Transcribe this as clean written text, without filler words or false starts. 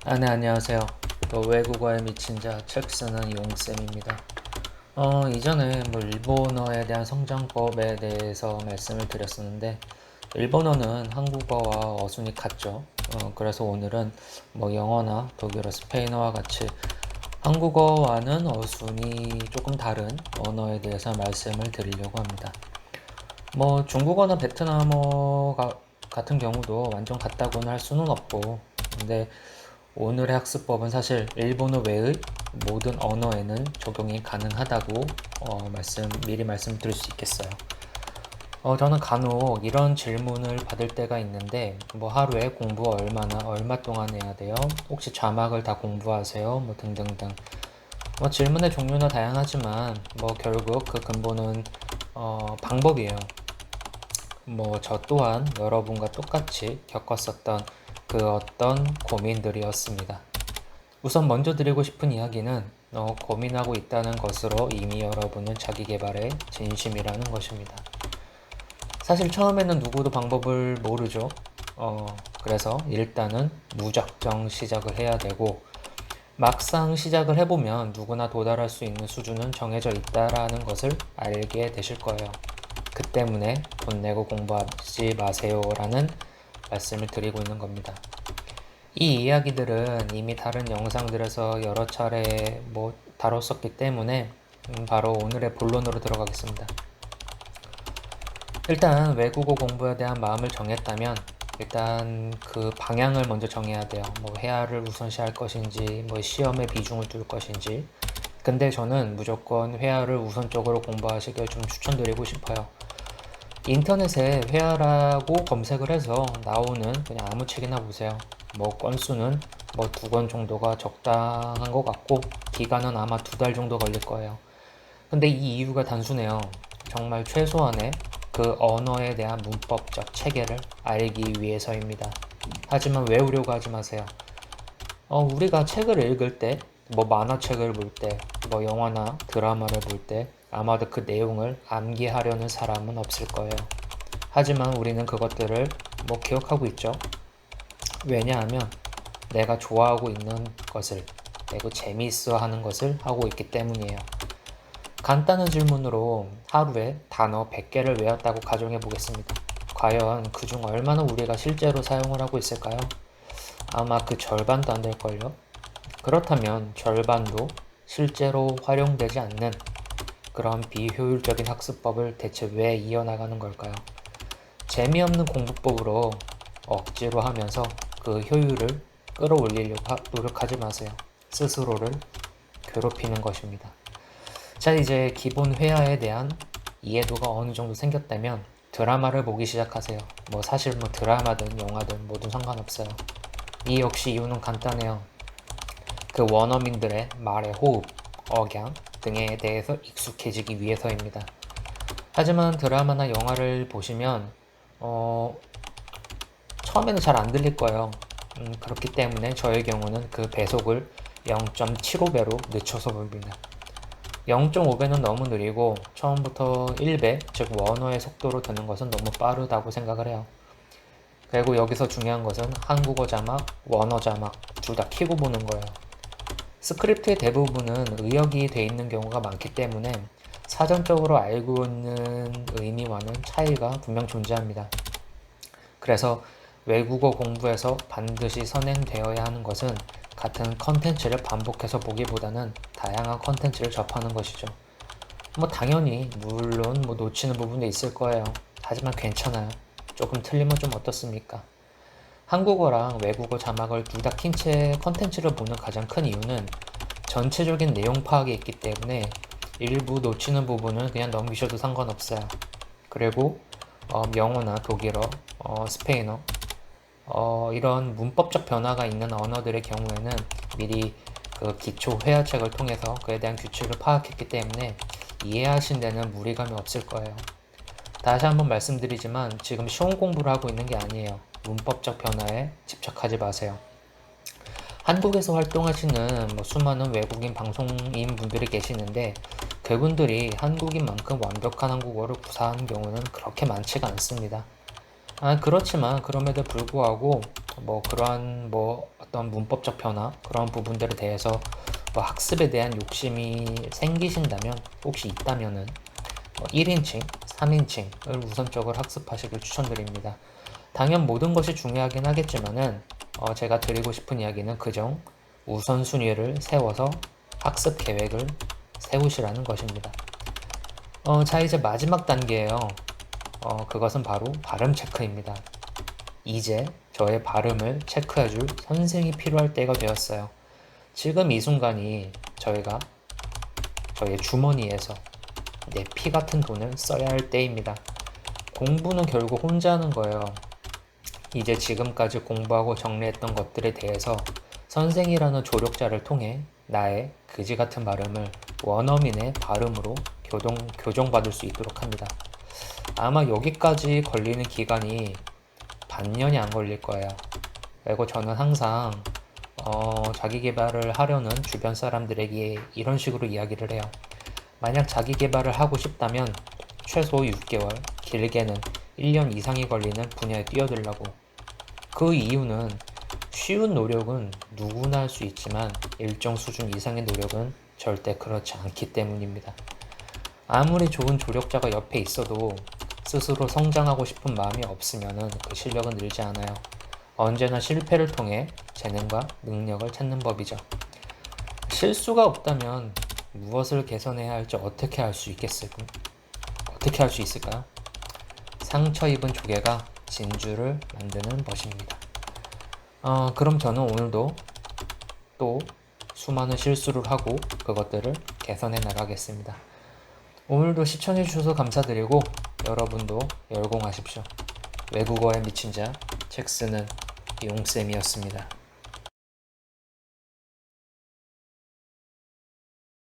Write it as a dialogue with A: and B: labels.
A: 네, 안녕하세요. 외국어에 미친 자 책 쓰는 용쌤입니다. 이전에 일본어에 대한 성장법에 대해서 말씀을 드렸었는데, 일본어는 한국어와 어순이 같죠. 그래서 오늘은 영어나 독일어, 스페인어와 같이 한국어와는 어순이 조금 다른 언어에 대해서 말씀을 드리려고 합니다. 중국어나 베트남어 같은 경우도 완전 같다고는 할 수는 없고, 근데 오늘의 학습법은 사실 일본어 외의 모든 언어에는 적용이 가능하다고 미리 말씀드릴 수 있겠어요. 저는 간혹 이런 질문을 받을 때가 있는데, 하루에 공부 얼마 동안 해야 돼요? 혹시 자막을 다 공부하세요? 등등등. 질문의 종류는 다양하지만, 결국 그 근본은, 방법이에요. 저 또한 여러분과 똑같이 겪었었던 그 어떤 고민들이었습니다. 우선 먼저 드리고 싶은 이야기는 고민하고 있다는 것으로 이미 여러분은 자기 개발에 진심이라는 것입니다. 사실 처음에는 누구도 방법을 모르죠. 그래서 일단은 무작정 시작을 해야 되고, 막상 시작을 해보면 누구나 도달할 수 있는 수준은 정해져 있다라는 것을 알게 되실 거예요. 그 때문에 돈 내고 공부하지 마세요라는 말씀을 드리고 있는 겁니다. 이 이야기들은 이미 다른 영상들에서 여러 차례 다뤘었기 때문에 바로 오늘의 본론으로 들어가겠습니다. 일단 외국어 공부에 대한 마음을 정했다면 일단 그 방향을 먼저 정해야 돼요. 회화를 우선시할 것인지, 시험에 비중을 둘 것인지. 근데 저는 무조건 회화를 우선적으로 공부하시길 좀 추천드리고 싶어요. 인터넷에 회화라고 검색을 해서 나오는 그냥 아무 책이나 보세요. 건수는 2권 정도가 적당한 것 같고, 기간은 아마 2달 정도 걸릴 거예요. 근데 이 이유가 단순해요. 정말 최소한의 그 언어에 대한 문법적 체계를 알기 위해서입니다. 하지만 외우려고 하지 마세요. 우리가 책을 읽을 때, 만화책을 볼 때, 영화나 드라마를 볼 때, 아마도 그 내용을 암기하려는 사람은 없을 거예요. 하지만 우리는 그것들을 기억하고 있죠. 왜냐하면 내가 좋아하고 있는 것을, 내가 재미있어 하는 것을 하고 있기 때문이에요. 간단한 질문으로 하루에 단어 100개를 외웠다고 가정해 보겠습니다. 과연 그중 얼마나 우리가 실제로 사용을 하고 있을까요? 아마 그 절반도 안 될걸요? 그렇다면 절반도 실제로 활용되지 않는 그런 비효율적인 학습법을 대체 왜 이어나가는 걸까요? 재미없는 공부법으로 억지로 하면서 그 효율을 끌어올리려고 노력하지 마세요. 스스로를 괴롭히는 것입니다. 자, 이제 기본 회화에 대한 이해도가 어느 정도 생겼다면 드라마를 보기 시작하세요. 사실 드라마든 영화든 모두 상관없어요. 이 역시 이유는 간단해요. 그 원어민들의 말의 호흡, 억양 등에 대해서 익숙해지기 위해서입니다. 하지만 드라마나 영화를 보시면 처음에는 잘 안 들릴 거예요. 그렇기 때문에 저의 경우는 그 배속을 0.75배로 늦춰서 봅니다. 0.5배는 너무 느리고 처음부터 1배, 즉 원어의 속도로 듣는 것은 너무 빠르다고 생각을 해요. 그리고 여기서 중요한 것은 한국어 자막, 원어 자막 둘 다 켜고 보는 거예요. 스크립트의 대부분은 의역이 돼 있는 경우가 많기 때문에 사전적으로 알고 있는 의미와는 차이가 분명 존재합니다. 그래서 외국어 공부에서 반드시 선행되어야 하는 것은 같은 컨텐츠를 반복해서 보기보다는 다양한 컨텐츠를 접하는 것이죠. 당연히 물론 놓치는 부분도 있을 거예요. 하지만 괜찮아요. 조금 틀리면 좀 어떻습니까? 한국어랑 외국어 자막을 둘 다 킨 채 컨텐츠를 보는 가장 큰 이유는 전체적인 내용 파악이 있기 때문에 일부 놓치는 부분은 그냥 넘기셔도 상관없어요. 그리고 영어나 독일어, 스페인어 이런 문법적 변화가 있는 언어들의 경우에는 미리 그 기초 회화책을 통해서 그에 대한 규칙을 파악했기 때문에 이해하신 데는 무리감이 없을 거예요. 다시 한번 말씀드리지만 지금 쉬운 공부를 하고 있는 게 아니에요. 문법적 변화에 집착하지 마세요. 한국에서 활동하시는 수많은 외국인 방송인 분들이 계시는데 그분들이 한국인만큼 완벽한 한국어를 구사하는 경우는 그렇게 많지가 않습니다. 그렇지만 그럼에도 불구하고 뭐 그러한 뭐 어떤 문법적 변화 그런 부분들에 대해서 뭐 학습에 대한 욕심이 생기신다면 혹시 있다면은 1인칭, 3인칭을 우선적으로 학습하시길 추천드립니다. 당연 모든 것이 중요하긴 하겠지만은 제가 드리고 싶은 이야기는 그정 우선순위를 세워서 학습 계획을 세우시라는 것입니다. 자, 이제 마지막 단계예요. 그것은 바로 발음 체크입니다. 이제 저의 발음을 체크해줄 선생이 필요할 때가 되었어요. 지금 이 순간이 저의 주머니에서 내 피 같은 돈을 써야 할 때입니다. 공부는 결국 혼자 하는 거예요. 이제 지금까지 공부하고 정리했던 것들에 대해서 선생이라는 조력자를 통해 나의 그지 같은 발음을 원어민의 발음으로 교정받을 수 있도록 합니다. 아마 여기까지 걸리는 기간이 반년이 안 걸릴 거예요. 그리고 저는 항상 자기 개발을 하려는 주변 사람들에게 이런 식으로 이야기를 해요. 만약 자기 개발을 하고 싶다면 최소 6개월, 길게는 1년 이상이 걸리는 분야에 뛰어들라고. 그 이유는 쉬운 노력은 누구나 할 수 있지만 일정 수준 이상의 노력은 절대 그렇지 않기 때문입니다. 아무리 좋은 조력자가 옆에 있어도 스스로 성장하고 싶은 마음이 없으면 그 실력은 늘지 않아요. 언제나 실패를 통해 재능과 능력을 찾는 법이죠. 실수가 없다면 무엇을 개선해야 할지 어떻게 할 수 있을까요? 상처 입은 조개가 진주를 만드는 것입니다. 그럼 저는 오늘도 또 수많은 실수를 하고 그것들을 개선해 나가겠습니다. 오늘도 시청해 주셔서 감사드리고 여러분도 열공하십시오. 외국어에 미친 자 책 쓰는 용쌤이었습니다.